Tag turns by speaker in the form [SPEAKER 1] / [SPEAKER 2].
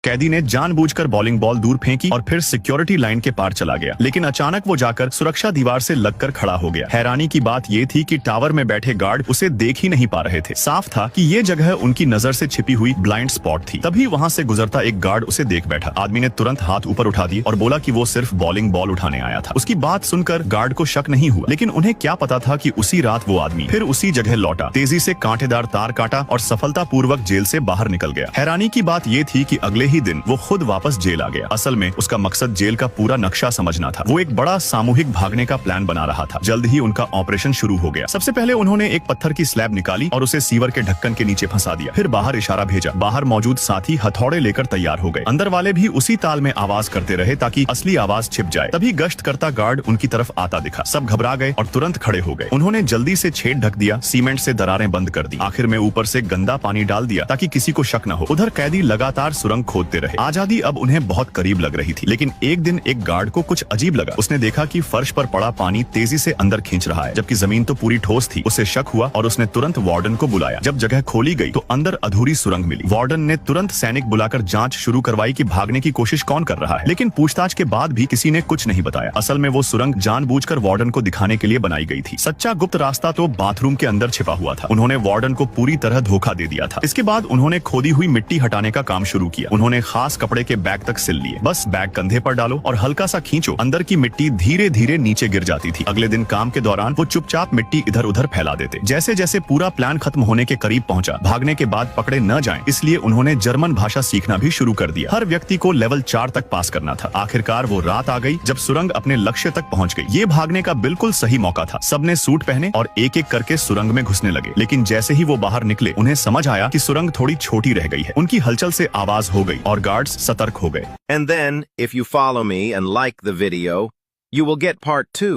[SPEAKER 1] कैदी ने जानबूझकर बॉलिंग बॉल दूर फेंकी और फिर सिक्योरिटी लाइन के पार चला गया, लेकिन अचानक वो जाकर सुरक्षा दीवार से लगकर खड़ा हो गया। हैरानी की बात ये थी कि टावर में बैठे गार्ड उसे देख ही नहीं पा रहे थे। साफ था कि ये जगह उनकी नजर से छिपी हुई ब्लाइंड स्पॉट थी। तभी वहाँ से गुजरता एक गार्ड उसे देख बैठा। आदमी ने तुरंत हाथ ऊपर उठा दिए और बोला कि वो सिर्फ बॉलिंग बॉल उठाने आया था। उसकी बात सुनकर गार्ड को शक नहीं हुआ, लेकिन उन्हें क्या पता था कि उसी रात वो आदमी फिर उसी जगह लौटा, तेजी से कांटेदार तार काटा और सफलतापूर्वक जेल से बाहर निकल गया। हैरानी की बात ये थी कि अगले ही दिन वो खुद वापस जेल आ गया। असल में उसका मकसद जेल का पूरा नक्शा समझना था। वो एक बड़ा सामूहिक भागने का प्लान बना रहा था। जल्द ही उनका ऑपरेशन शुरू हो गया। सबसे पहले उन्होंने एक पत्थर की स्लैब निकाली और उसे सीवर के ढक्कन के नीचे फंसा दिया। फिर बाहर इशारा भेजा। बाहर मौजूद साथी हथौड़े लेकर तैयार हो गए। अंदर वाले भी उसी ताल में आवाज करते रहे ताकि असली आवाज छिप जाए। तभी गश्त करता गार्ड उनकी तरफ आता दिखा। सब घबरा गए और तुरंत खड़े हो गए। उन्होंने जल्दी से छेद ढक दिया, सीमेंट से दरारें बंद कर दी। आखिर में ऊपर से गंदा पानी डाल दिया ताकि किसी को शक न हो। उधर कैदी लगातार सुरंग खोदते रहे। आजादी अब उन्हें बहुत करीब लग रही थी, लेकिन एक दिन एक गार्ड को कुछ अजीब लगा। उसने देखा कि फर्श पर पड़ा पानी तेजी से अंदर खींच रहा है, जबकि जमीन तो पूरी ठोस थी। उसे शक हुआ और उसने तुरंत वार्डन को बुलाया। जब जगह खोली गई तो अंदर अधूरी सुरंग मिली। वार्डन ने तुरंत सैनिक बुलाकर जांच शुरू करवाई कि भागने की कोशिश कौन कर रहा है, लेकिन पूछताछ के बाद भी किसी ने कुछ नहीं बताया। असल में वो सुरंग जानबूझकर वार्डन को दिखाने के लिए बनाई गई थी। सच्चा गुप्त रास्ता तो बाथरूम के अंदर छिपा हुआ था। उन्होंने वार्डन को पूरी तरह धोखा दे दिया था। इसके बाद उन्होंने खोदी हुई मिट्टी हटाने का काम शुरू किया। उन्होंने खास कपड़े के बैग तक सिल लिए। बस बैग कंधे पर डालो और हल्का सा खींचो, अंदर की मिट्टी धीरे धीरे नीचे गिर जाती थी। अगले दिन काम के दौरान वो चुपचाप मिट्टी इधर उधर फैला देते। जैसे जैसे पूरा प्लान खत्म होने के करीब पहुंचा, भागने के बाद पकड़े न जाएं, इसलिए उन्होंने जर्मन भाषा सीखना भी शुरू कर दिया। हर व्यक्ति को लेवल 4 तक पास करना था। आखिरकार वो रात आ गई जब सुरंग अपने लक्ष्य तक पहुंच गई। ये भागने का बिल्कुल सही मौका था। सबने सूट पहने और एक एक करके सुरंग में घुसने लगे, लेकिन जैसे ही वो बाहर निकले उन्हें समझ आया कि सुरंग थोड़ी छोटी रह गई है। उनकी हलचल से आवाज हो गई और गार्ड्स सतर्क हो गए।
[SPEAKER 2] And then, if you follow me and like the video, you will get part 2.